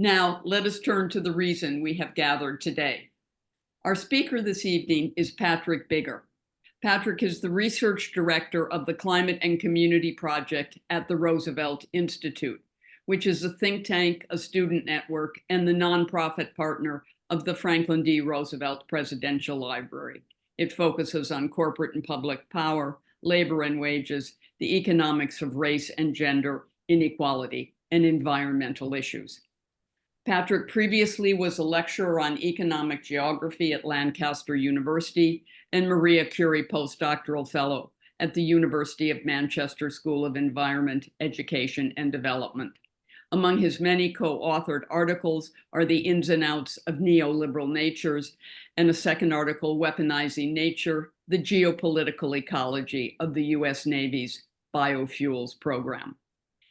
Now, let us turn to the reason we have gathered today. Our speaker this evening is Patrick Bigger. Patrick is the research director of the Climate and Community Project at the Roosevelt Institute, which is a think tank, a student network, and the nonprofit partner of the Franklin D. Roosevelt Presidential Library. It focuses on corporate and public power, labor and wages, the economics of race and gender, inequality, and environmental issues. Patrick previously was a lecturer on economic geography at Lancaster University and Maria Curie postdoctoral fellow at the University of Manchester School of Environment, Education, and Development. Among his many co-authored articles are The Ins and Outs of Neoliberal Natures and a second article, Weaponizing Nature, the Geopolitical Ecology of the U.S. Navy's Biofuels Program.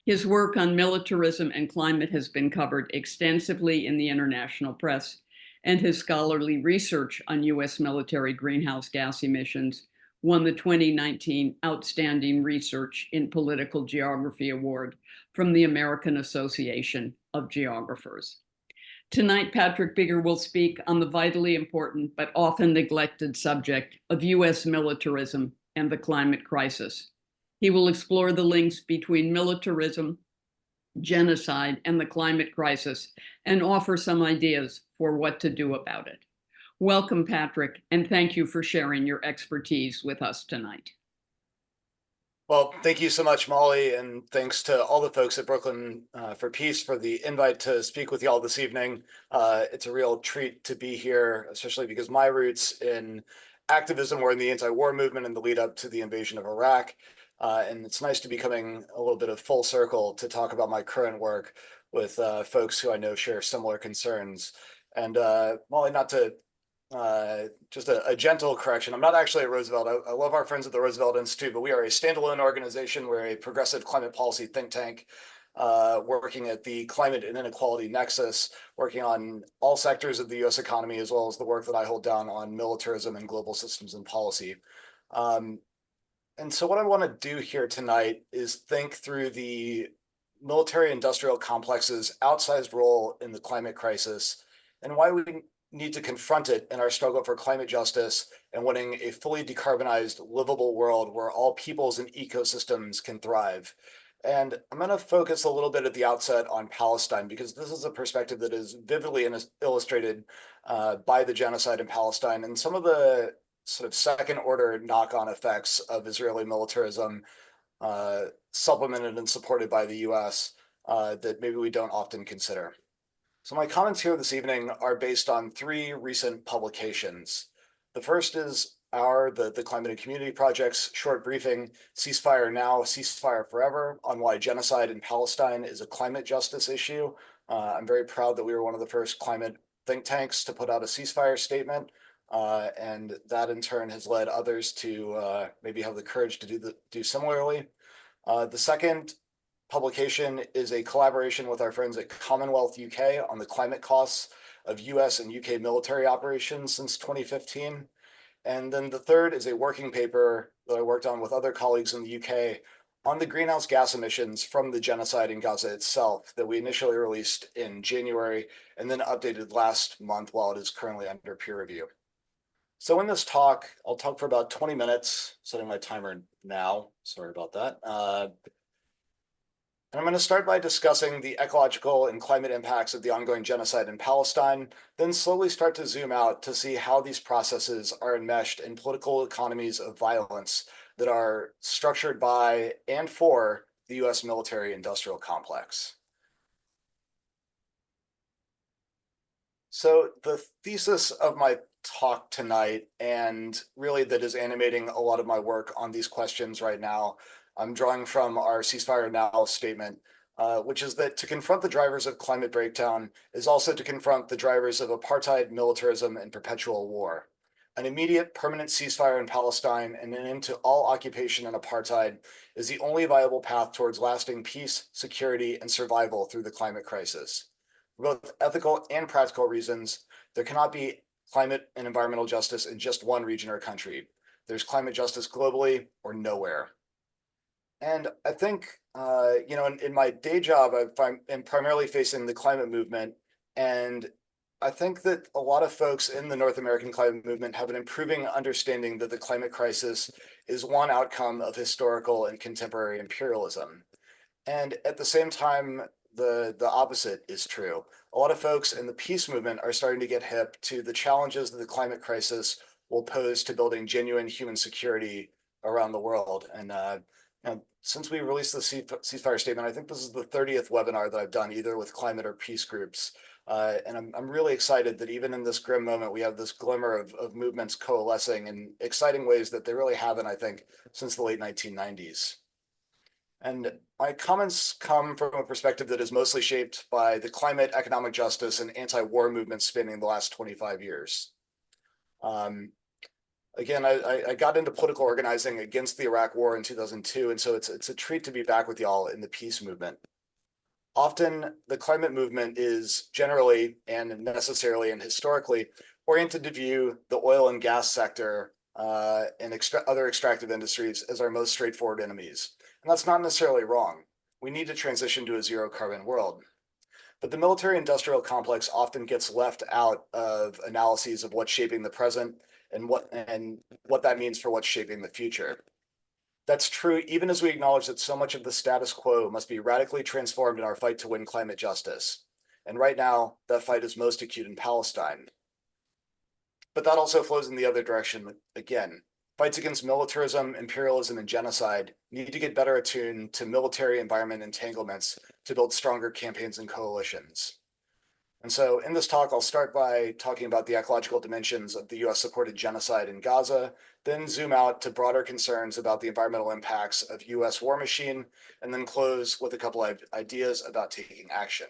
His work on militarism and climate has been covered extensively in the international press, and his scholarly research on U.S. military greenhouse gas emissions won the 2019 Outstanding Research in Political Geography Award from the American Association of Geographers. Tonight, Patrick Bigger will speak on the vitally important but often neglected subject of U.S. militarism and the climate crisis. He will explore the links between militarism, genocide, and the climate crisis, and offer some ideas for what to do about it. Welcome, Patrick, and thank you for sharing your expertise with us tonight. Well, thank you so much, Molly, and thanks to all the folks at Brooklyn for Peace for the invite to speak with you all this evening. It's a real treat to be here, especially because my roots in activism were in the anti-war movement in the lead up to the invasion of Iraq. And it's nice to be coming a little bit of full circle to talk about my current work with folks who I know share similar concerns. And Molly, not to just a gentle correction. I'm not actually at Roosevelt. I love our friends at the Roosevelt Institute, but we are a standalone organization. We're a progressive climate policy think tank working at the climate and inequality nexus, working on all sectors of the U.S. economy, as well as the work that I hold down on militarism and global systems and policy. And so what I want to do here tonight is think through the military-industrial complex's outsized role in the climate crisis and why we need to confront it in our struggle for climate justice and winning a fully decarbonized, livable world where all peoples and ecosystems can thrive. And I'm going to focus a little bit at the outset on Palestine, because this is a perspective that is vividly illustrated by the genocide in Palestine and some of the sort of second order knock-on effects of Israeli militarism supplemented and supported by the US that maybe we don't often consider. So my comments here this evening are based on three recent publications. The first is the Climate and Community Project's short briefing, Ceasefire Now, Ceasefire Forever, on why genocide in Palestine is a climate justice issue. I'm very proud that we were one of the first climate think tanks to put out a ceasefire statement. And that in turn has led others to maybe have the courage to do similarly. The second publication is a collaboration with our friends at Commonwealth UK on the climate costs of US and UK military operations since 2015. And then the third is a working paper that I worked on with other colleagues in the UK on the greenhouse gas emissions from the genocide in Gaza itself that we initially released in January and then updated last month while it is currently under peer review. So in this talk, I'll talk for about 20 minutes, setting my timer now. Sorry about that. And I'm going to start by discussing the ecological and climate impacts of the ongoing genocide in Palestine, then slowly start to zoom out to see how these processes are enmeshed in political economies of violence that are structured by and for the US military-industrial complex. So the thesis of my talk tonight, and really that is animating a lot of my work on these questions right now, I'm drawing from our Ceasefire Now statement, which is that to confront the drivers of climate breakdown is also to confront the drivers of apartheid, militarism, and perpetual war. An immediate permanent ceasefire in Palestine and an end to all occupation and apartheid is the only viable path towards lasting peace, security, and survival through the climate crisis. For both ethical and practical reasons, there cannot be climate and environmental justice in just one region or country. There's climate justice globally or nowhere. And I think in my day job, I'm primarily facing the climate movement, and I think that a lot of folks in the North American climate movement have an improving understanding that the climate crisis is one outcome of historical and contemporary imperialism. And at the same time, the opposite is true. A lot of folks in the peace movement are starting to get hip to the challenges that the climate crisis will pose to building genuine human security around the world. And since we released the ceasefire statement, I think this is the 30th webinar that I've done either with climate or peace groups. And I'm really excited that even in this grim moment, we have this glimmer of movements coalescing in exciting ways that they really haven't, I think, since the late 1990s. And my comments come from a perspective that is mostly shaped by the climate, economic justice, and anti-war movements spanning the last 25 years. Again, I got into political organizing against the Iraq War in 2002, and so it's a treat to be back with y'all in the peace movement. Often, the climate movement is generally and necessarily and historically oriented to view the oil and gas sector and other extractive industries as our most straightforward enemies. And that's not necessarily wrong. We need to transition to a zero carbon world. But the military industrial complex often gets left out of analyses of what's shaping the present and what that means for what's shaping the future. That's true even as we acknowledge that so much of the status quo must be radically transformed in our fight to win climate justice. And right now, that fight is most acute in Palestine. But that also flows in the other direction again. Fights against militarism, imperialism, and genocide need to get better attuned to military environment entanglements to build stronger campaigns and coalitions. And so in this talk, I'll start by talking about the ecological dimensions of the US-supported genocide in Gaza, then zoom out to broader concerns about the environmental impacts of US war machine, and then close with a couple of ideas about taking action.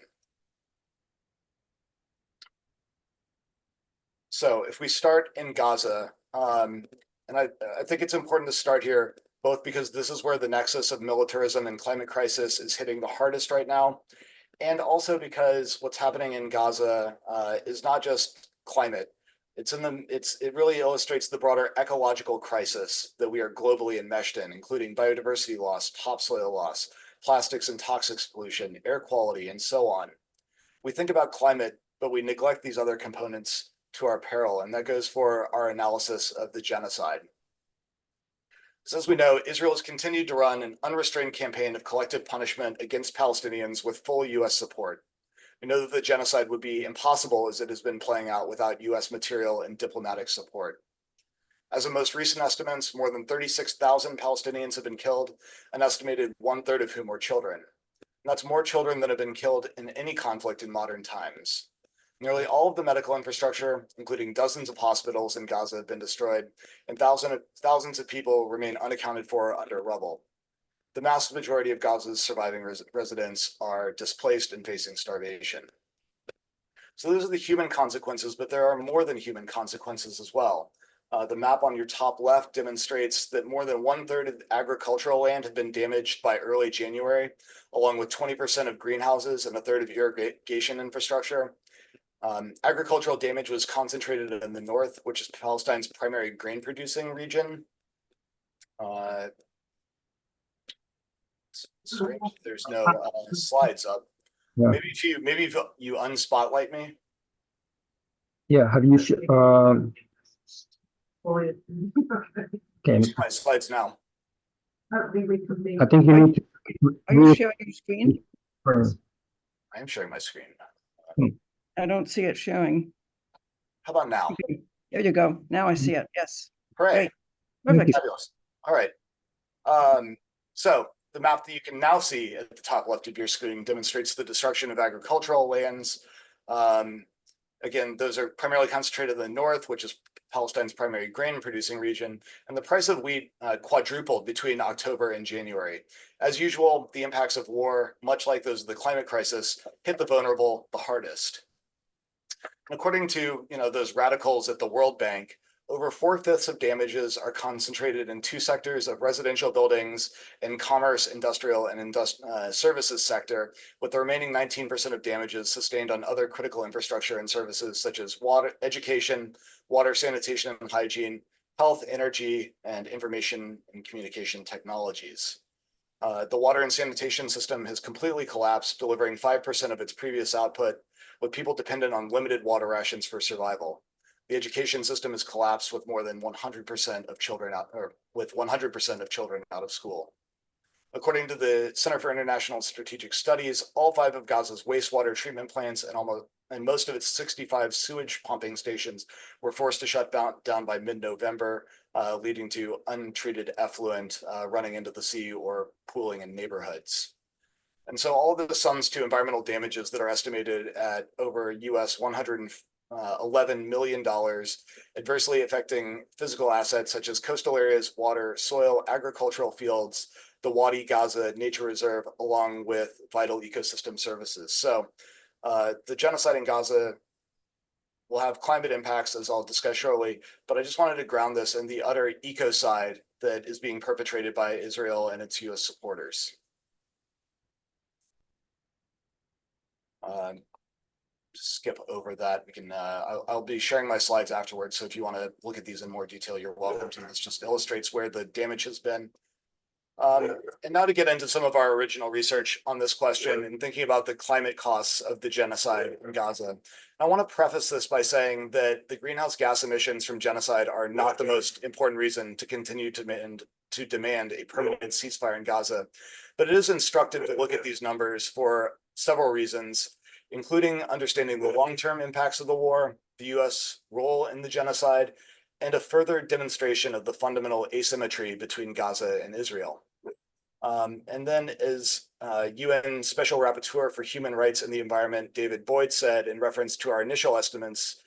So if we start in Gaza, and I think it's important to start here, both because this is where the nexus of militarism and climate crisis is hitting the hardest right now, and also because what's happening in Gaza is not just climate. It really illustrates the broader ecological crisis that we are globally enmeshed in, including biodiversity loss, topsoil loss, plastics and toxics pollution, air quality, and so on. We think about climate, but we neglect these other components to our peril, and that goes for our analysis of the genocide. So as we know, Israel has continued to run an unrestrained campaign of collective punishment against Palestinians with full US support. We know that the genocide would be impossible as it has been playing out without US material and diplomatic support. As of most recent estimates, more than 36,000 Palestinians have been killed, an estimated 1/3 of whom were children. And that's more children than have been killed in any conflict in modern times. Nearly all of the medical infrastructure, including dozens of hospitals in Gaza, have been destroyed, and thousands of people remain unaccounted for under rubble. The massive majority of Gaza's surviving residents are displaced and facing starvation. So those are the human consequences, but there are more than human consequences as well. The map on your top left demonstrates that more than 1/3 of agricultural land had been damaged by early January, along with 20% of greenhouses and 1/3 of irrigation infrastructure. Agricultural damage was concentrated in the north, which is Palestine's primary grain producing region. Strange, there's no slides up. Yeah. Maybe if you unspotlight me. Yeah. Have you? Okay. See my slides now. I think you need to. Are you sharing your screen? I am sharing my screen. I don't see it showing. How about now? There you go. Now I see it. Yes. Hooray. Great. Perfect. Fabulous. All right. So the map that you can now see at the top left of your screen demonstrates the destruction of agricultural lands. Again, those are primarily concentrated in the north, which is Palestine's primary grain producing region, and the price of wheat quadrupled between October and January. As usual, the impacts of war, much like those of the climate crisis, hit the vulnerable the hardest. According to those radicals at the World Bank, over 4/5 of damages are concentrated in two sectors of residential buildings and commerce, industrial, and services sector, with the remaining 19% of damages sustained on other critical infrastructure and services such as water, education, water, sanitation and hygiene, health, energy, and information and communication technologies. The water and sanitation system has completely collapsed, delivering 5% of its previous output, with people dependent on limited water rations for survival. The education system has collapsed with more than 100% of children out, or with 100% of children out of school. According to the Center for International Strategic Studies, all 5 of Gaza's wastewater treatment plants and most of its 65 sewage pumping stations were forced to shut down by mid-November, leading to untreated effluent running into the sea or pooling in neighborhoods. And so all of this sums to environmental damages that are estimated at over US $111 million, adversely affecting physical assets such as coastal areas, water, soil, agricultural fields, the Wadi Gaza Nature Reserve, along with vital ecosystem services. So the genocide in Gaza will have climate impacts, as I'll discuss shortly, but I just wanted to ground this in the utter ecocide that is being perpetrated by Israel and its US supporters. Skip over that. We can. I'll be sharing my slides afterwards. So if you want to look at these in more detail, you're welcome to. This just illustrates where the damage has been. And now to get into some of our original research on this question and thinking about the climate costs of the genocide in Gaza. I want to preface this by saying that the greenhouse gas emissions from genocide are not the most important reason to continue to demand a permanent ceasefire in Gaza, but it is instructive to look at these numbers for several reasons, including understanding the long-term impacts of the war, the US role in the genocide, and a further demonstration of the fundamental asymmetry between Gaza and Israel. And then as UN Special Rapporteur for Human Rights and the Environment, David Boyd, said in reference to our initial estimates,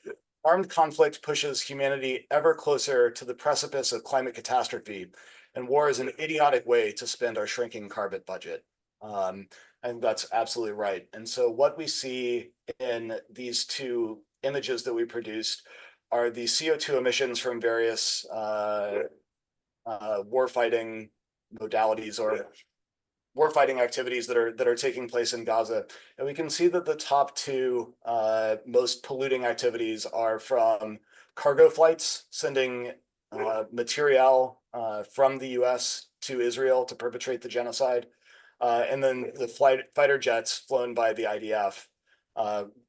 armed conflict pushes humanity ever closer to the precipice of climate catastrophe, and war is an idiotic way to spend our shrinking carbon budget. And that's absolutely right. And so what we see in these two images that we produced are the CO2 emissions from various warfighting modalities or warfighting activities that are taking place in Gaza. And we can see that the top 2 most polluting activities are from cargo flights, sending material from the US to Israel to perpetrate the genocide. And then the fighter jets flown by the IDF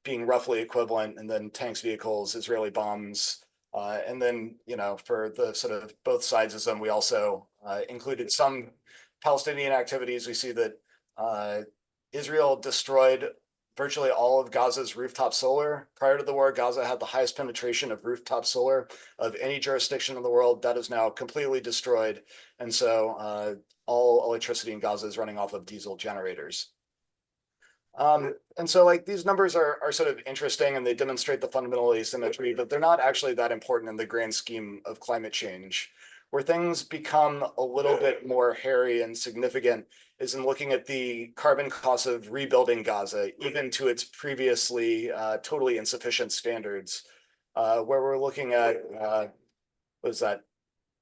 being roughly equivalent, and then tanks, vehicles, Israeli bombs. And then, you know, for the sort of both sides of them, we also included some Palestinian activities. We see that Israel destroyed virtually all of Gaza's rooftop solar. Prior to the war, Gaza had the highest penetration of rooftop solar of any jurisdiction in the world. That is now completely destroyed. And so all electricity in Gaza is running off of diesel generators. And so like these numbers are sort of interesting and they demonstrate the fundamental asymmetry, but they're not actually that important in the grand scheme of climate change. Where things become a little bit more hairy and significant is in looking at the carbon costs of rebuilding Gaza, even to its previously totally insufficient standards, where we're looking at, what is that,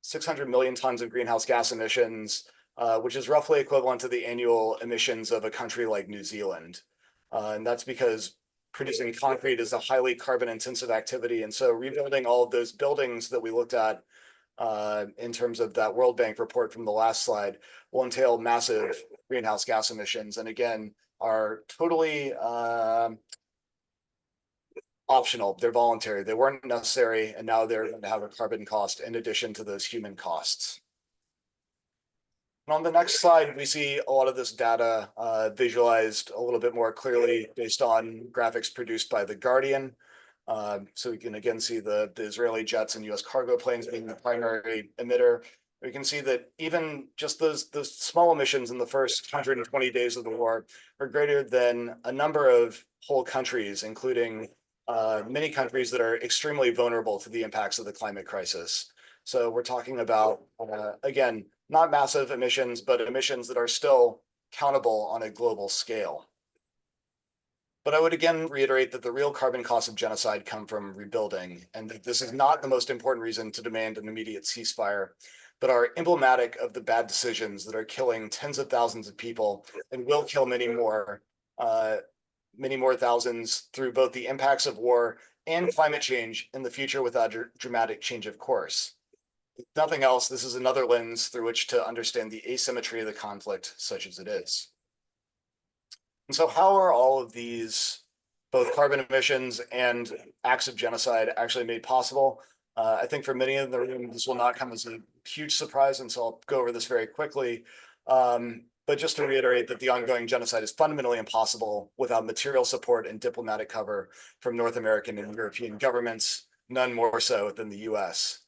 600 million tons of greenhouse gas emissions, which is roughly equivalent to the annual emissions of a country like New Zealand. And that's because producing concrete is a highly carbon intensive activity. And so rebuilding all of those buildings that we looked at in terms of that World Bank report from the last slide will entail massive greenhouse gas emissions. And again, are totally optional. They're voluntary. They weren't necessary. And now they're going to have a carbon cost in addition to those human costs. And on the next slide, we see a lot of this data visualized a little bit more clearly based on graphics produced by The Guardian. So we can again see the Israeli jets and US cargo planes being the primary emitter. We can see that even just those small emissions in the first 120 days of the war are greater than a number of whole countries, including many countries that are extremely vulnerable to the impacts of the climate crisis. So we're talking about, again, not massive emissions, but emissions that are still countable on a global scale. But I would again reiterate that the real carbon costs of genocide come from rebuilding, and that this is not the most important reason to demand an immediate ceasefire, but are emblematic of the bad decisions that are killing tens of thousands of people and will kill many more thousands through both the impacts of war and climate change in the future without a dramatic change of course. If nothing else, this is another lens through which to understand the asymmetry of the conflict, such as it is. And so how are all of these, both carbon emissions and acts of genocide, actually made possible? I think for many in the room, this will not come as a huge surprise, and so I'll go over this very quickly. But just to reiterate that the ongoing genocide is fundamentally impossible without material support and diplomatic cover from North American and European governments, none more so than the US.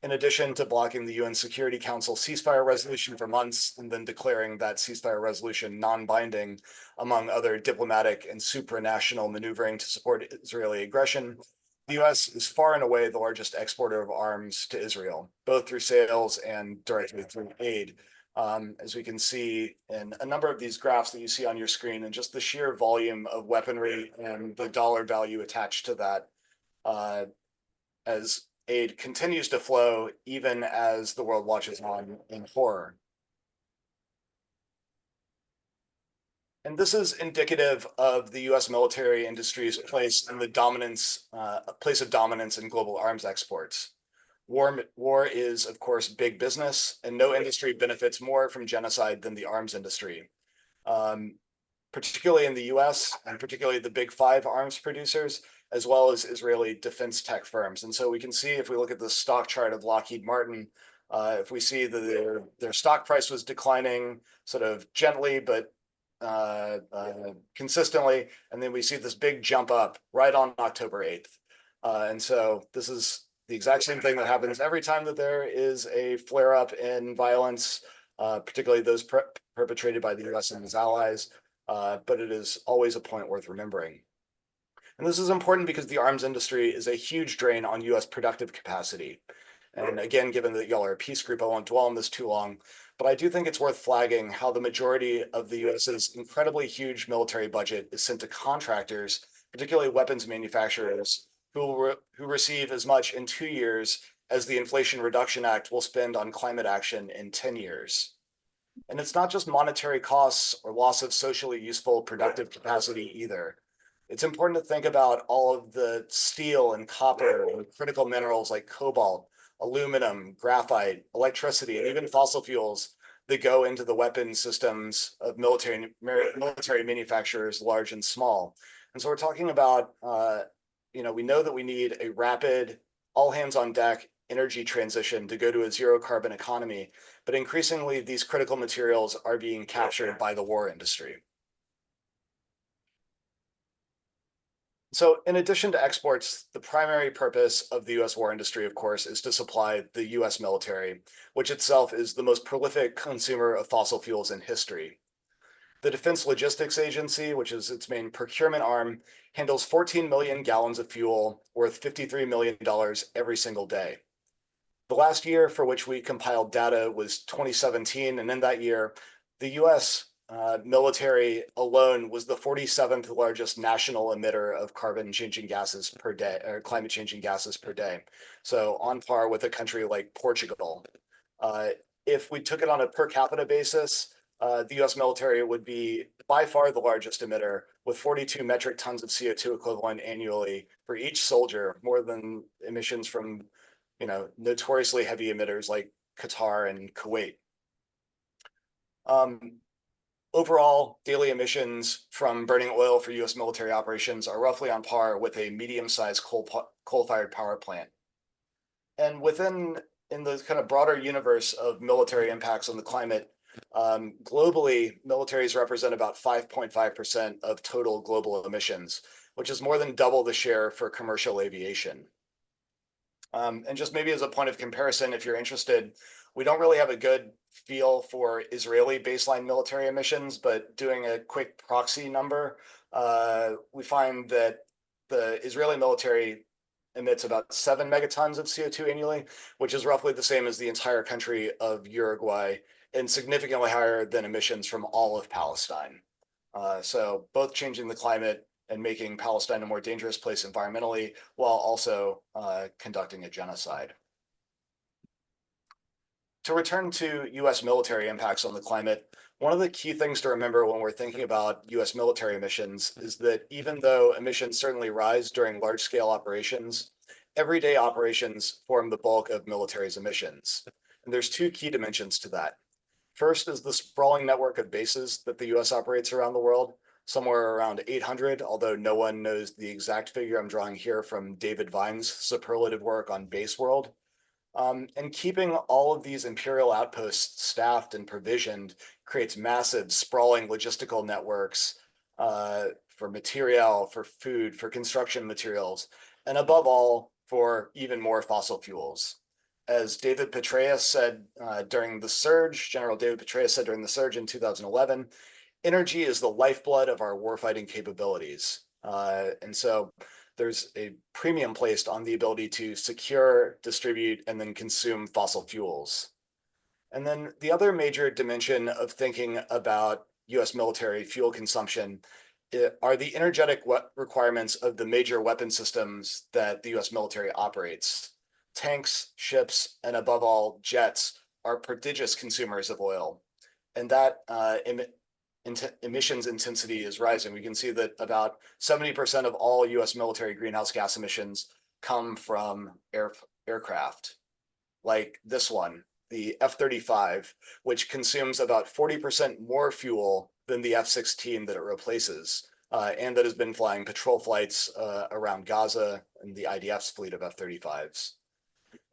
In addition to blocking the UN Security Council ceasefire resolution for months and then declaring that ceasefire resolution non-binding, among other diplomatic and supranational maneuvering to support Israeli aggression, the US is far and away the largest exporter of arms to Israel, both through sales and directly through aid. As we can see in a number of these graphs that you see on your screen, and just the sheer volume of weaponry and the dollar value attached to that, as aid continues to flow, even as the world watches on in horror. And this is indicative of the US military industry's place in the place of dominance in global arms exports. War is, of course, big business, and no industry benefits more from genocide than the arms industry. Particularly in the US, and particularly the big five arms producers, as well as Israeli defense tech firms. And so we can see, if we look at the stock chart of Lockheed Martin, if we see that their stock price was declining sort of gently, but consistently, and then we see this big jump up right on October 8th. And so this is the exact same thing that happens every time that there is a flare up in violence, particularly those perpetrated by the US and its allies. But it is always a point worth remembering. And this is important because the arms industry is a huge drain on US productive capacity. And again, given that y'all are a peace group, I won't dwell on this too long, but I do think it's worth flagging how the majority of the US's incredibly huge military budget is sent to contractors, particularly weapons manufacturers, who receive as much in 2 years as the Inflation Reduction Act will spend on climate action in 10 years. And it's not just monetary costs or loss of socially useful productive capacity either. It's important to think about all of the steel and copper and critical minerals like cobalt, aluminum, graphite, electricity, and even fossil fuels that go into the weapon systems of military manufacturers, large and small. And so we're talking about, we know that we need a rapid, all hands on deck energy transition to go to a zero carbon economy, but increasingly these critical materials are being captured by the war industry. So in addition to exports, the primary purpose of the US war industry, of course, is to supply the US military, which itself is the most prolific consumer of fossil fuels in history. The Defense Logistics Agency, which is its main procurement arm, handles 14 million gallons of fuel worth $53 million every single day. The last year for which we compiled data was 2017, and in that year, the US military alone was the 47th largest national emitter of carbon-changing gases per day, or climate-changing gases per day. So on par with a country like Portugal. If we took it on a per capita basis, the US military would be by far the largest emitter, with 42 metric tons of CO2 equivalent annually for each soldier, more than emissions from notoriously heavy emitters like Qatar and Kuwait. Overall, daily emissions from burning oil for US military operations are roughly on par with a medium-sized coal-fired power plant. And in the kind of broader universe of military impacts on the climate, globally, militaries represent about 5.5% of total global emissions, which is more than double the share for commercial aviation. And just maybe as a point of comparison, if you're interested, we don't really have a good feel for Israeli baseline military emissions, but doing a quick proxy number, we find that the Israeli military emits about 7 megatons of CO2 annually, which is roughly the same as the entire country of Uruguay and significantly higher than emissions from all of Palestine. So both changing the climate and making Palestine a more dangerous place environmentally, while also conducting a genocide. To return to US military impacts on the climate, one of the key things to remember when we're thinking about US military emissions is that even though emissions certainly rise during large-scale operations, everyday operations form the bulk of military's emissions. And there's two key dimensions to that. First is the sprawling network of bases that the US operates around the world, somewhere around 800, although no one knows the exact figure I'm drawing here from David Vine's superlative work on Base World. And keeping all of these imperial outposts staffed and provisioned creates massive sprawling logistical networks for material, for food, for construction materials, and above all, for even more fossil fuels. As David Petraeus said during the surge, General David Petraeus said during the surge in 2011, energy is the lifeblood of our warfighting capabilities. And so there's a premium placed on the ability to secure, distribute, and then consume fossil fuels. And then the other major dimension of thinking about US military fuel consumption are the energetic requirements of the major weapon systems that the US military operates. Tanks, ships, and above all, jets are prodigious consumers of oil. And that emissions intensity is rising. We can see that about 70% of all US military greenhouse gas emissions come from aircraft, like this one, the F-35, which consumes about 40% more fuel than the F-16 that it replaces, and that has been flying patrol flights around Gaza and the IDF's fleet of F-35s.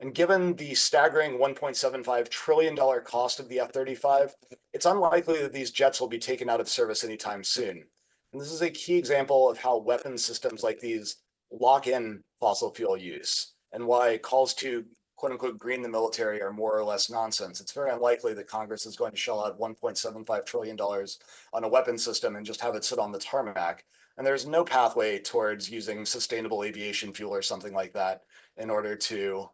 And given the staggering $1.75 trillion cost of the F-35, it's unlikely that these jets will be taken out of service anytime soon. And this is a key example of how weapon systems like these lock in fossil fuel use, and why calls to quote unquote green the military are more or less nonsense. It's very unlikely that Congress is going to shell out $1.75 trillion on a weapon system and just have it sit on the tarmac. And there's no pathway towards using sustainable aviation fuel or something like that in order to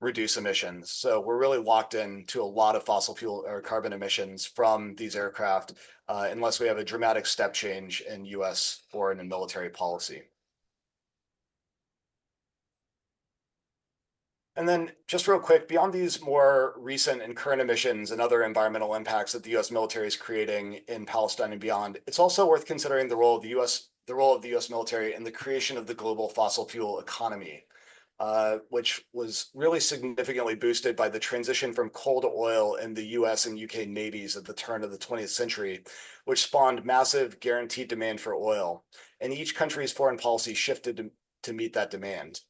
reduce emissions. So we're really locked into a lot of fossil fuel or carbon emissions from these aircraft unless we have a dramatic step change in US foreign and military policy. And then just real quick, beyond these more recent and current emissions and other environmental impacts that the US military is creating in Palestine and beyond, it's also worth considering the role of the US military in the creation of the global fossil fuel economy, which was really significantly boosted by the transition from coal to oil in the US and UK navies at the turn of the 20th century, which spawned massive guaranteed demand for oil. And each country's foreign policy shifted to meet that demand.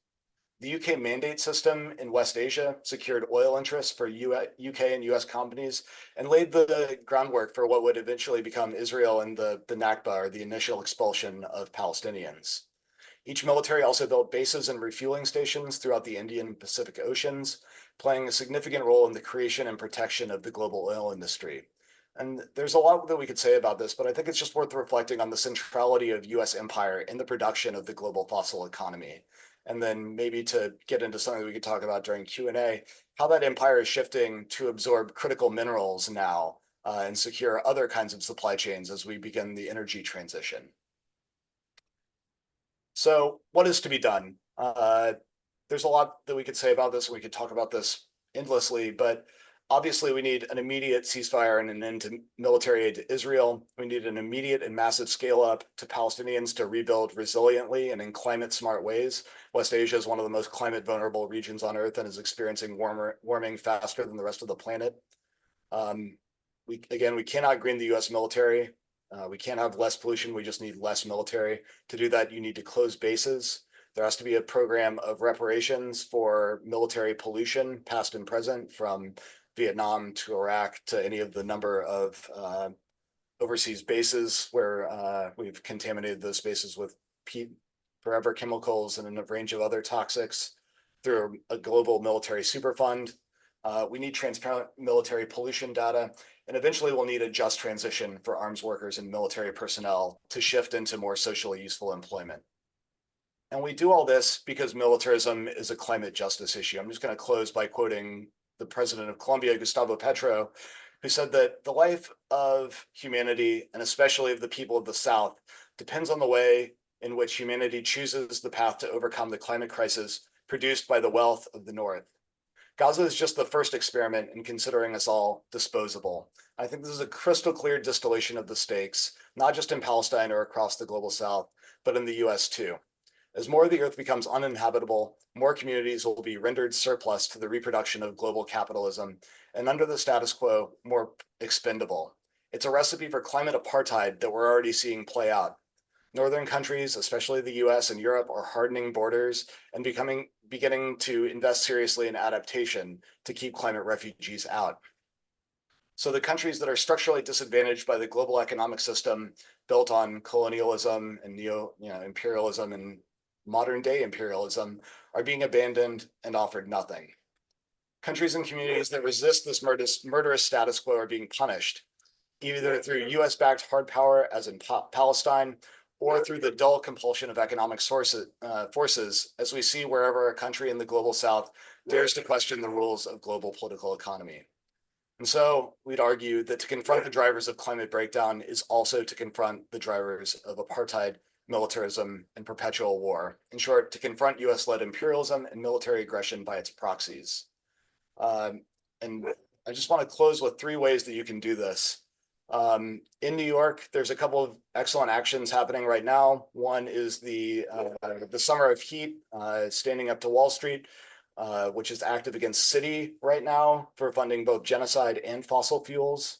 The UK mandate system in West Asia secured oil interests for UK and US companies and laid the groundwork for what would eventually become Israel and the Nakba, or the initial expulsion of Palestinians. Each military also built bases and refueling stations throughout the Indian and Pacific Oceans, playing a significant role in the creation and protection of the global oil industry. And there's a lot that we could say about this, but I think it's just worth reflecting on the centrality of US empire in the production of the global fossil economy. And then maybe to get into something that we could talk about during Q&A, how that empire is shifting to absorb critical minerals now and secure other kinds of supply chains as we begin the energy transition. So what is to be done? There's a lot that we could say about this. We could talk about this endlessly, but obviously we need an immediate ceasefire and an end to military aid to Israel. We need an immediate and massive scale up to Palestinians to rebuild resiliently and in climate smart ways. West Asia is one of the most climate vulnerable regions on Earth and is experiencing warming faster than the rest of the planet. We cannot green the US military. We can't have less pollution, we just need less military. To do that, you need to close bases. There has to be a program of reparations for military pollution, past and present, from Vietnam to Iraq to any of the number of overseas bases where we've contaminated those spaces with forever chemicals and a range of other toxics through a global military superfund. We need transparent military pollution data, and eventually we'll need a just transition for arms workers and military personnel to shift into more socially useful employment. And we do all this because militarism is a climate justice issue. I'm just going to close by quoting the president of Colombia, Gustavo Petro, who said that the life of humanity, and especially of the people of the South, depends on the way in which humanity chooses the path to overcome the climate crisis produced by the wealth of the North. Gaza is just the first experiment in considering us all disposable. I think this is a crystal clear distillation of the stakes, not just in Palestine or across the global South, but in the US too. As more of the Earth becomes uninhabitable, more communities will be rendered surplus to the reproduction of global capitalism, and under the status quo, more expendable. It's a recipe for climate apartheid that we're already seeing play out. Northern countries, especially the US and Europe, are hardening borders and beginning to invest seriously in adaptation to keep climate refugees out. So the countries that are structurally disadvantaged by the global economic system built on colonialism and imperialism and modern day imperialism are being abandoned and offered nothing. Countries and communities that resist this murderous status quo are being punished, either through US-backed hard power, as in Palestine, or through the dull compulsion of economic forces, as we see wherever a country in the global South dares to question the rules of global political economy. And so we'd argue that to confront the drivers of climate breakdown is also to confront the drivers of apartheid, militarism, and perpetual war. In short, to confront US-led imperialism and military aggression by its proxies. And I just want to close with 3 ways that you can do this. In New York, there's a couple of excellent actions happening right now. One is the Summer of Heat, standing up to Wall Street, which is active against Citi right now for funding both genocide and fossil fuels.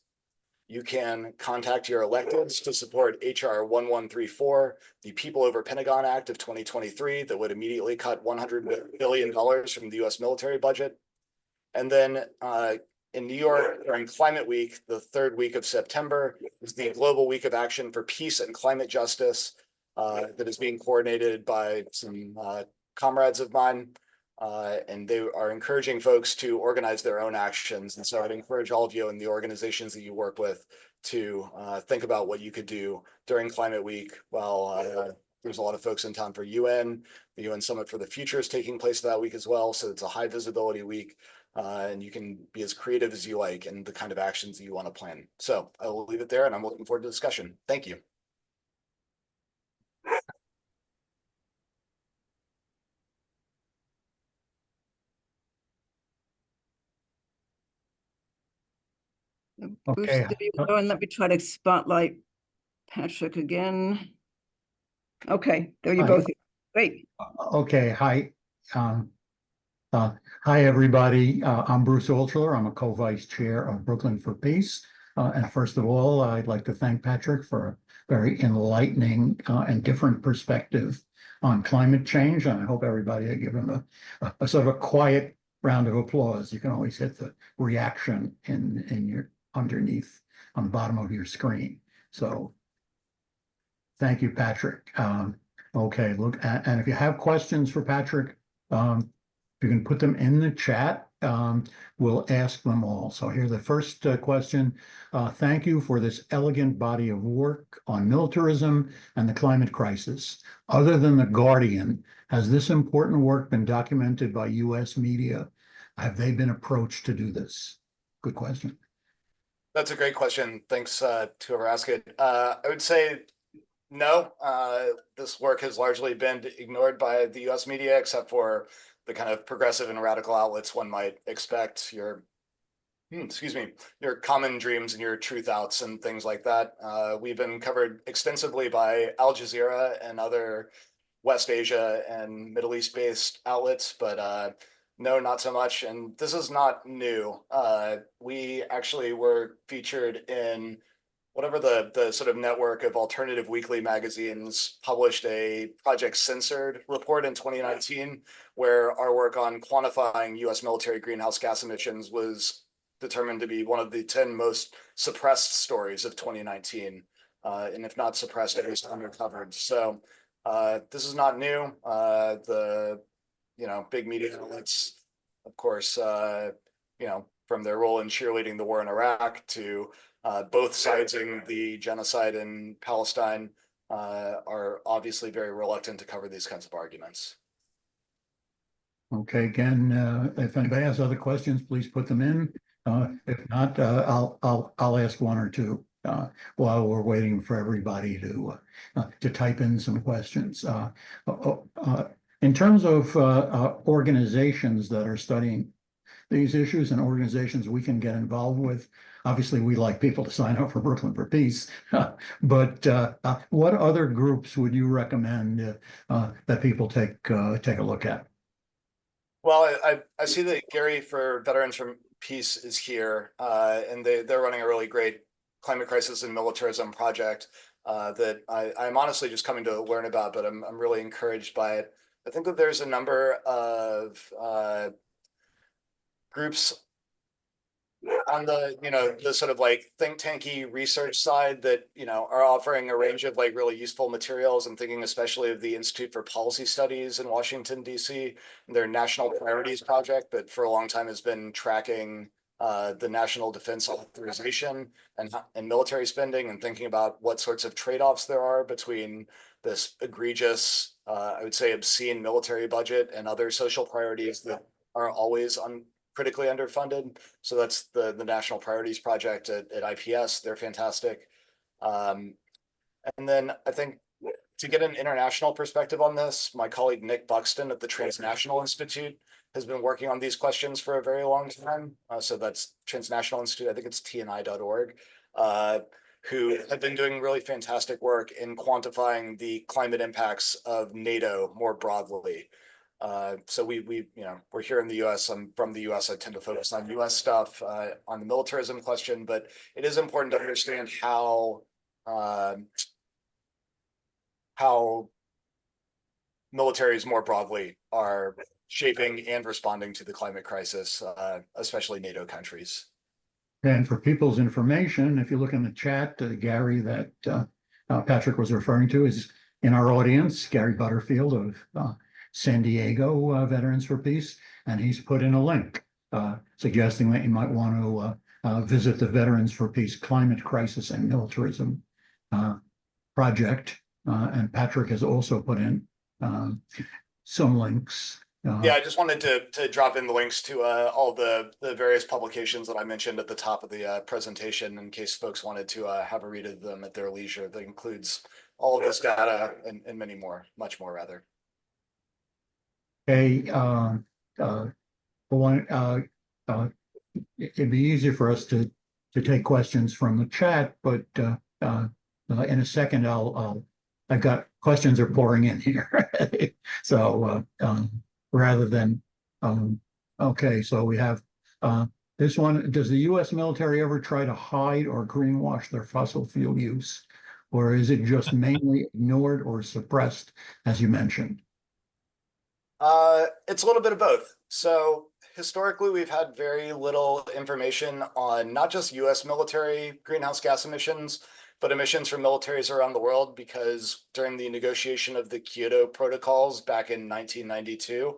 You can contact your electeds to support HR 1134, the People Over Pentagon Act of 2023 that would immediately cut $100 billion from the US military budget. And then in New York, during Climate Week, the 3rd week of September, is the Global Week of Action for Peace and Climate Justice that is being coordinated by some comrades of mine. And they are encouraging folks to organize their own actions. And so I'd encourage all of you in the organizations that you work with to think about what you could do during Climate Week while there's a lot of folks in town for UN. The UN Summit for the Future is taking place that week as well. So it's a high visibility week. And you can be as creative as you like in the kind of actions that you want to plan. So I will leave it there, and I'm looking forward to discussion. Thank you. Bruce, Okay. there you go, and let me try to spotlight Patrick again. Okay, there you Hi. both. Great. Okay, hi. Hi, everybody. I'm Bruce Altschuler. I'm a co-vice chair of Brooklyn for Peace. And first of all, I'd like to thank Patrick for a very enlightening and different perspective on climate change. And I hope everybody will give him a sort of a quiet round of applause. You can always hit the reaction in your underneath on the bottom of your screen. So thank you, Patrick. Okay, look, and if you have questions for Patrick, you can put them in the chat. We'll ask them all. So here's the first question. Thank you for this elegant body of work on militarism and the climate crisis. Other than The Guardian, has this important work been documented by US media? Have they been approached to do this? Good question. That's a great question. Thanks to whoever asked it. I would say no. This work has largely been ignored by the US media, except for the kind of progressive and radical outlets one might expect, your Common Dreams and your Truth Outs and things like that. We've been covered extensively by Al Jazeera and other West Asia and Middle East based outlets, but no, not so much. And this is not new. We actually were featured in whatever the sort of network of alternative weekly magazines published a Project Censored report in 2019, where our work on quantifying US military greenhouse gas emissions was determined to be one of the 10 most suppressed stories of 2019. And if not suppressed, at least undercovered. So this is not new. The big media outlets, of course, from their role in cheerleading the war in Iraq to both siding the genocide in Palestine, are obviously very reluctant to cover these kinds of arguments. Okay, again, if anybody has other questions, please put them in. If not, I'll ask one or two while we're waiting for everybody to type in some questions. In terms of organizations that are studying these issues and organizations we can get involved with, Obviously, we like people to sign up for Brooklyn for Peace. But what other groups would you recommend that people take a look at? Well, I see that Gary for Veterans from Peace is here, and they're running a really great climate crisis and militarism project that I'm honestly just coming to learn about, but I'm really encouraged by it. I think that there's a number of groups on the the sort of like think tanky research side that are offering a range of like really useful materials. I'm thinking especially of the Institute for Policy Studies in Washington D.C. their National Priorities project that for a long time has been tracking the national defense authorization and military spending and thinking about what sorts of trade-offs there are between this egregious, I would say obscene military budget and other social priorities that are always critically underfunded. So that's the National Priorities Project at IPS. They're fantastic. And then I think to get an international perspective on this, my colleague Nick Buxton at the Transnational Institute has been working on these questions for a very long time. So that's Transnational Institute, I think it's tni.org, who have been doing really fantastic work in quantifying the climate impacts of NATO more broadly. So we're here in the U.S. I'm from the U.S. I tend to focus on U.S. stuff on the militarism question, but it is important to understand how militaries more broadly are shaping and responding to the climate crisis, especially NATO countries. And for people's information, if you look in the chat, Gary that Patrick was referring to is in our audience, Gary Butterfield of San Diego Veterans for Peace, and he's put in a link suggesting that you might want to visit the Veterans for Peace Climate Crisis and Militarism project. And Patrick has also put in some links. Yeah, I just wanted to drop in the links to all the various publications that I mentioned at the top of the presentation in case folks wanted to have a read of them at their leisure. That includes all of this data and many more, much more rather. Okay, it'd be easier for us to take questions from the chat, but in a second, I've got questions are pouring in here. So rather than okay, so we have this one. Does the U.S. military ever try to hide or greenwash their fossil fuel use, or is it just mainly ignored or suppressed, as you mentioned? It's a little bit of both. So historically, we've had very little information on not just US military greenhouse gas emissions, but emissions from militaries around the world, because during the negotiation of the Kyoto protocols back in 1992,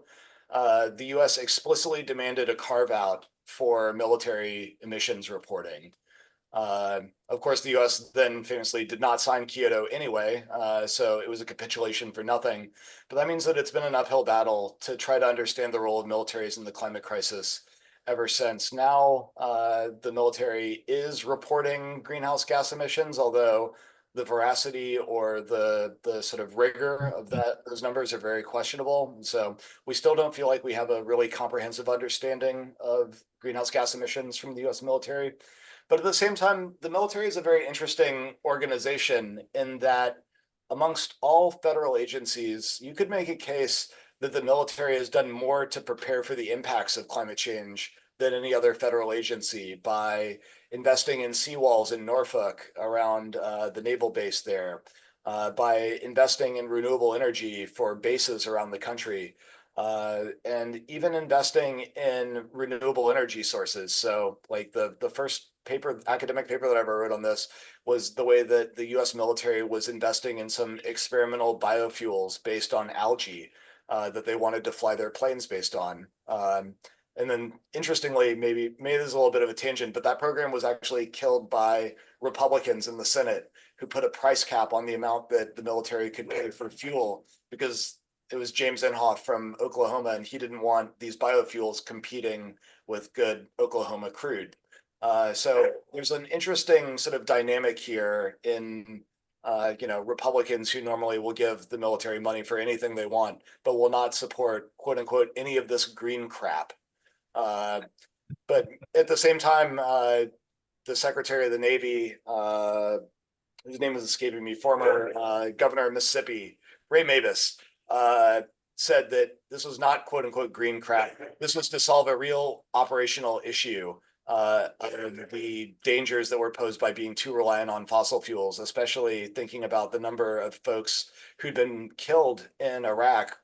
the US explicitly demanded a carve out for military emissions reporting. Of course, the US then famously did not sign Kyoto anyway, so it was a capitulation for nothing. But that means that it's been an uphill battle to try to understand the role of militaries in the climate crisis ever since. Now, the military is reporting greenhouse gas emissions, although the veracity or the sort of rigor of those numbers are very questionable. And so we still don't feel like we have a really comprehensive understanding of greenhouse gas emissions from the US military. But at the same time, the military is a very interesting organization in that amongst all federal agencies, you could make a case that the military has done more to prepare for the impacts of climate change than any other federal agency by investing in seawalls in Norfolk around the naval base there, by investing in renewable energy for bases around the country, and even investing in renewable energy sources. So like the first academic paper that I ever wrote on this was the way that the US military was investing in some experimental biofuels based on algae that they wanted to fly their planes based on. And then interestingly, maybe this is a little bit of a tangent, but that program was actually killed by Republicans in the Senate who put a price cap on the amount that the military could pay for fuel, because it was James Inhofe from Oklahoma, and he didn't want these biofuels competing with good Oklahoma crude. So there's an interesting sort of dynamic here in Republicans who normally will give the military money for anything they want, but will not support, quote unquote, any of this green crap. But at the same time, the Secretary of the Navy, his name is escaping me, former governor of Mississippi, Ray Mavis, said that this was not quote unquote green crack. This was to solve a real operational issue of the dangers that were posed by being too reliant on fossil fuels, especially thinking about the number of folks who'd been killed in Iraq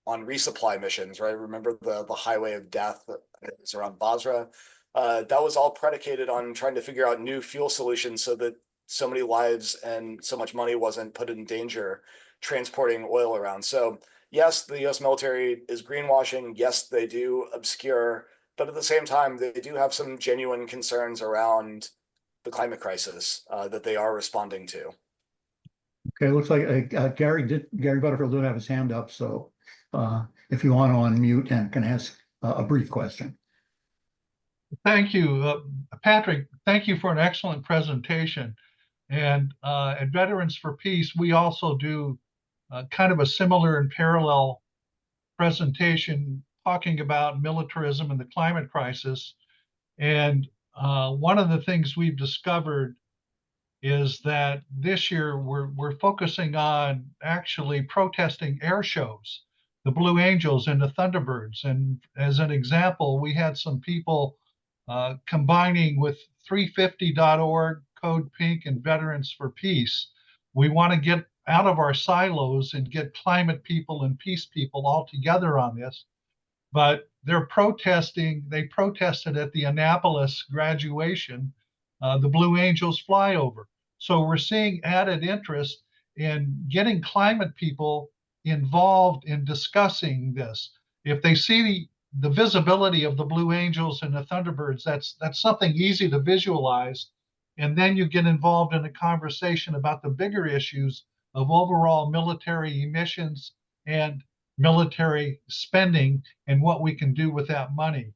on resupply missions, right? Remember the highway of death that is around Basra? That was all predicated on trying to figure out new fuel solutions so that so many lives and so much money wasn't put in danger transporting oil around. So yes, the US military is greenwashing. Yes, they do obscure, but at the same time, they do have some genuine concerns around the climate crisis that they are responding to. Okay, looks like Gary Butterfield did have his hand up, so if you want to unmute and can ask a brief question. Thank you, Patrick. Thank you for an excellent presentation. And at Veterans for Peace, we also do kind of a similar and parallel presentation talking about militarism and the climate crisis. And one of the things we've discovered is that this year we're focusing on actually protesting air shows, the Blue Angels and the Thunderbirds. And as an example, we had some people combining with 350.org, Code Pink, and Veterans for Peace. We want to get out of our silos and get climate people and peace people all together on this. But they're protesting. They protested at the Annapolis graduation, the Blue Angels flyover. So we're seeing added interest in getting climate people involved in discussing this. If they see the visibility of the Blue Angels and the Thunderbirds, that's something easy to visualize. And then you get involved in a conversation about the bigger issues of overall military emissions and military spending and what we can do with that money.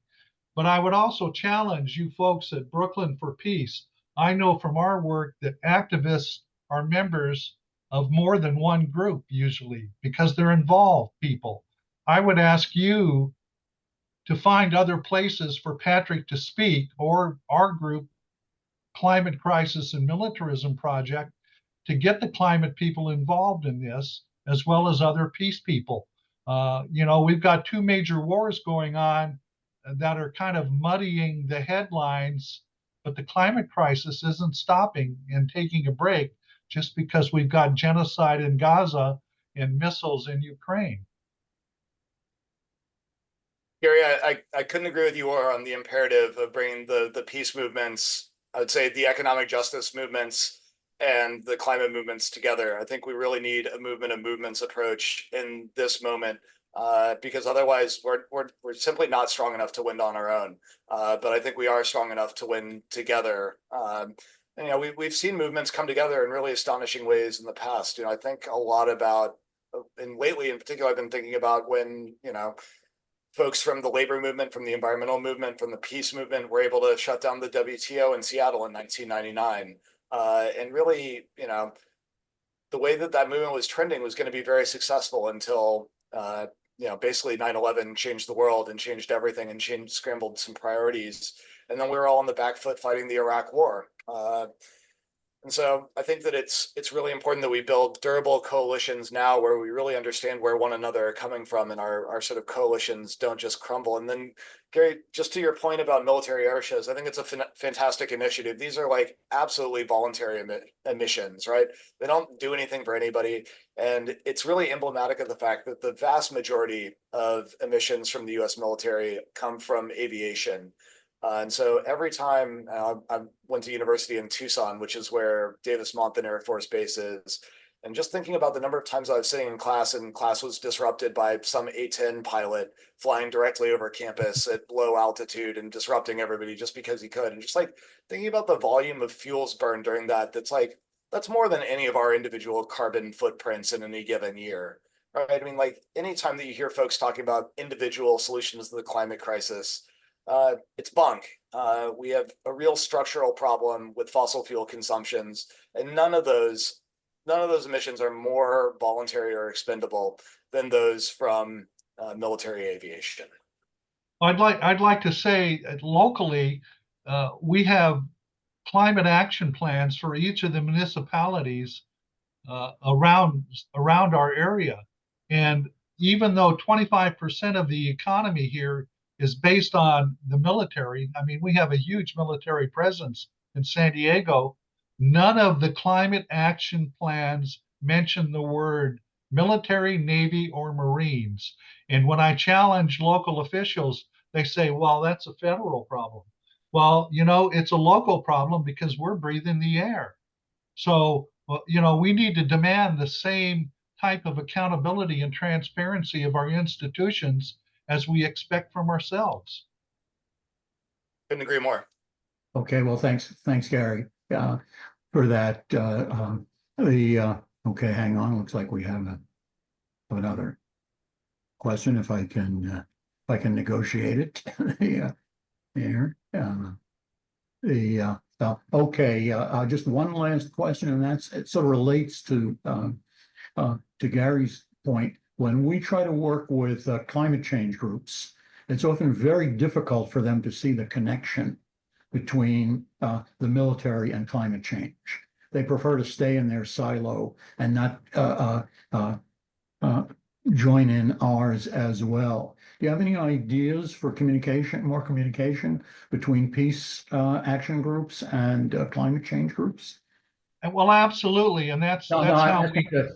But I would also challenge you folks at Brooklyn for Peace. I know from our work that activists are members of more than one group usually because they're involved people. I would ask you to find other places for Patrick to speak, or our group, Climate Crisis and Militarism Project, to get the climate people involved in this, as well as other peace people. We've got two major wars going on that are kind of muddying the headlines, but the climate crisis isn't stopping and taking a break just because we've got genocide in Gaza and missiles in Ukraine. Gary, I couldn't agree with you more on the imperative of bringing the peace movements, I would say the economic justice movements and the climate movements together. I think we really need a movement of movements approach in this moment, because otherwise we're simply not strong enough to win on our own. But I think we are strong enough to win together. We've seen movements come together in really astonishing ways in the past. I think a lot about, and lately in particular, I've been thinking about when, folks from the labor movement, from the environmental movement, from the peace movement were able to shut down the WTO in Seattle in 1999. And really, the way that movement was trending was going to be very successful until, basically 9/11 changed the world and changed everything and scrambled some priorities. And then we were all on the back foot fighting the Iraq War. And so I think that it's really important that we build durable coalitions now where we really understand where one another are coming from and our sort of coalitions don't just crumble. And then, Gary, just to your point about military air shows, I think it's a fantastic initiative. These are like absolutely voluntary emissions, right? They don't do anything for anybody. And it's really emblematic of the fact that the vast majority of emissions from the US military come from aviation. And so every time I went to university in Tucson, which is where Davis-Monthan Air Force Base is, and just thinking about the number of times I was sitting in class and class was disrupted by some A-10 pilot flying directly over campus at low altitude and disrupting everybody just because he could. And just like thinking about the volume of fuels burned during that's more than any of our individual carbon footprints in any given year, right? I mean, like anytime that you hear folks talking about individual solutions to the climate crisis, it's bunk. We have a real structural problem with fossil fuel consumptions, and none of those emissions are more voluntary or expendable than those from military aviation. I'd like to say locally, we have climate action plans for each of the municipalities around our area. And even though 25% of the economy here is based on the military, I mean, we have a huge military presence in San Diego. None of the climate action plans mention the word military, Navy, or Marines. And when I challenge local officials, they say, well, that's a federal problem. Well, you know, it's a local problem because we're breathing the air. So, you know, we need to demand the same type of accountability and transparency of our institutions as we expect from ourselves. Couldn't agree more. Okay, well, thanks, Gary, for that. Okay, hang on. Looks like we have another question. If I can negotiate it. Here. Just one last question, and it sort of relates to Gary's point. When we try to work with climate change groups, it's often very difficult for them to see the connection between the military and climate change. They prefer to stay in their silo and not join in ours as well. Do you have any ideas for more communication between peace action groups and climate change groups? Well, absolutely, and that's No, how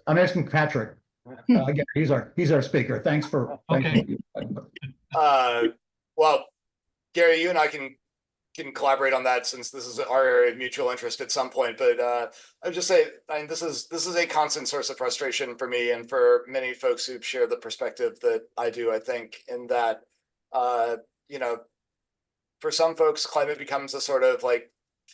I'm asking Patrick. Again, he's our speaker. Thanks for. Okay. Well, Gary, you and I can collaborate on that since this is our area of mutual interest at some point. But I would just say, I mean, this is a constant source of frustration for me and for many folks who share the perspective that I do. I think in that, you know, for some folks, climate becomes a sort of like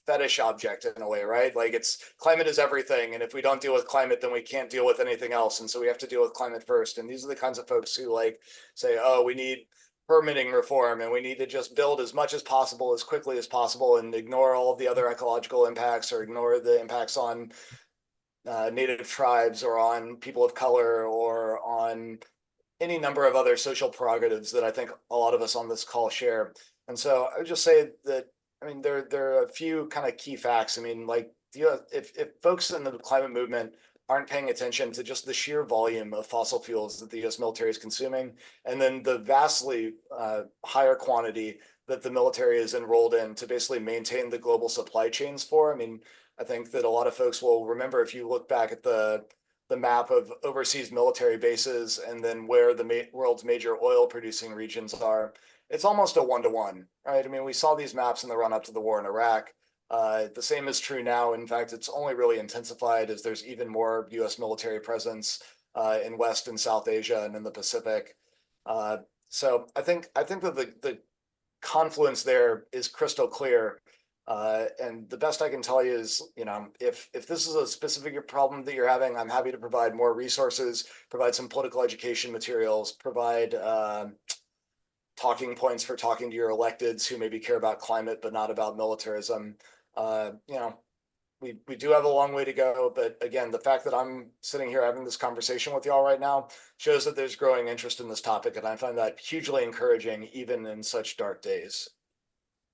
fetish object in a way, right? Like climate is everything, and if we don't deal with climate, then we can't deal with anything else, and so we have to deal with climate first. And these are the kinds of folks who like say, oh, we need permitting reform, and we need to just build as much as possible, as quickly as possible, and ignore all of the other ecological impacts or ignore the impacts on native tribes or on people of color or on any number of other social prerogatives that I think a lot of us on this call share. And so I would just say that, I mean, there are a few kind of key facts. I mean, like, if folks in the climate movement aren't paying attention to just the sheer volume of fossil fuels that the US military is consuming, and then the vastly higher quantity that the military is enrolled in to basically maintain the global supply chains for. I mean, I think that a lot of folks will remember, if you look back at the map of overseas military bases and then where the world's major oil producing regions are, it's almost a 1-to-1, right? I mean, we saw these maps in the run up to the war in Iraq. The same is true now. In fact, it's only really intensified as there's even more US military presence in West and South Asia and in the Pacific. So I think that the confluence there is crystal clear. And the best I can tell you is, you know, if this is a specific problem that you're having, I'm happy to provide more resources, provide some political education materials, provide talking points for talking to your electeds who maybe care about climate but not about militarism. You know, we do have a long way to go, but again, the fact that I'm sitting here having this conversation with y'all right now shows that there's growing interest in this topic, and I find that hugely encouraging, even in such dark days.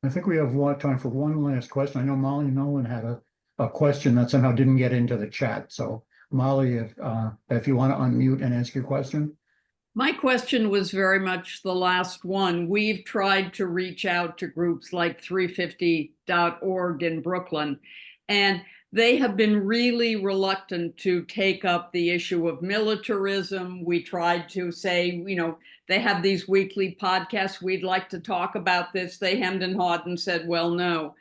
I think we have time for one last question. I know Molly Nolan had a question that somehow didn't get into the chat. So Molly, if you want to unmute and ask your question. My question was very much the last one. We've tried to reach out to groups like 350.org in Brooklyn, and they have been really reluctant to take up the issue of militarism. We tried to say, you know, they have these weekly podcasts. We'd like to talk about this. They hemmed and hawed and said, well, no.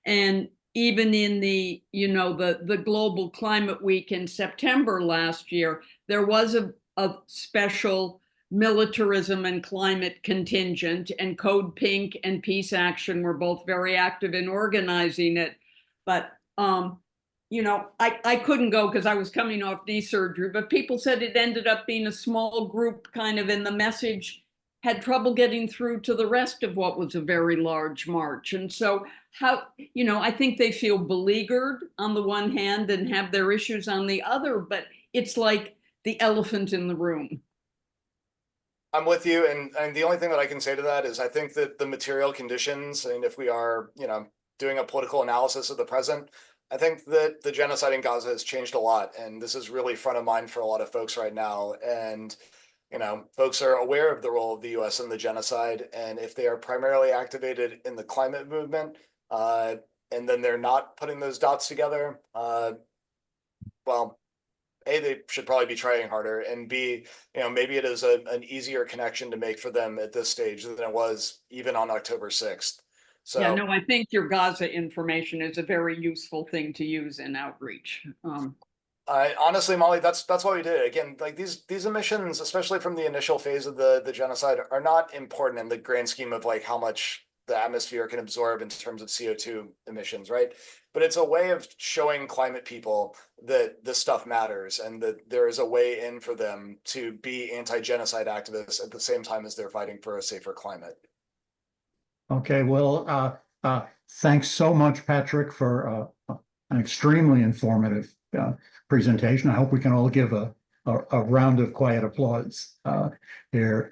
And even in the, you know, the Global Climate Week in September last year, there was a special militarism and climate contingent, and Code Pink and Peace Action were both very active in organizing it. But, you know, I couldn't go because I was coming off knee surgery, but people said it ended up being a small group kind of, and the message had trouble getting through to the rest of what was a very large march. And so how, you know, I think they feel beleaguered on the one hand and have their issues on the other, but it's like the elephant in the room. I'm with you, and the only thing that I can say to that is I think that the material conditions, and if we are, you know, doing a political analysis of the present, I think that the genocide in Gaza has changed a lot, and this is really front of mind for a lot of folks right now. And folks are aware of the role of the U.S. in the genocide, and if they are primarily activated in the climate movement, and then they're not putting those dots together, well, A, they should probably be trying harder, and B, maybe it is an easier connection to make for them at this stage than it was even on October 6th. So Yeah, no, I think your Gaza information is a very useful thing to use in outreach. honestly, Molly, that's why we did it. Again, like these emissions, especially from the initial phase of the genocide, are not important in the grand scheme of like how much the atmosphere can absorb in terms of CO2 emissions, right? But it's a way of showing climate people that this stuff matters and that there is a way in for them to be anti-genocide activists at the same time as they're fighting for a safer climate. Okay, well, thanks so much, Patrick, for an extremely informative presentation. I hope we can all give a round of quiet applause here.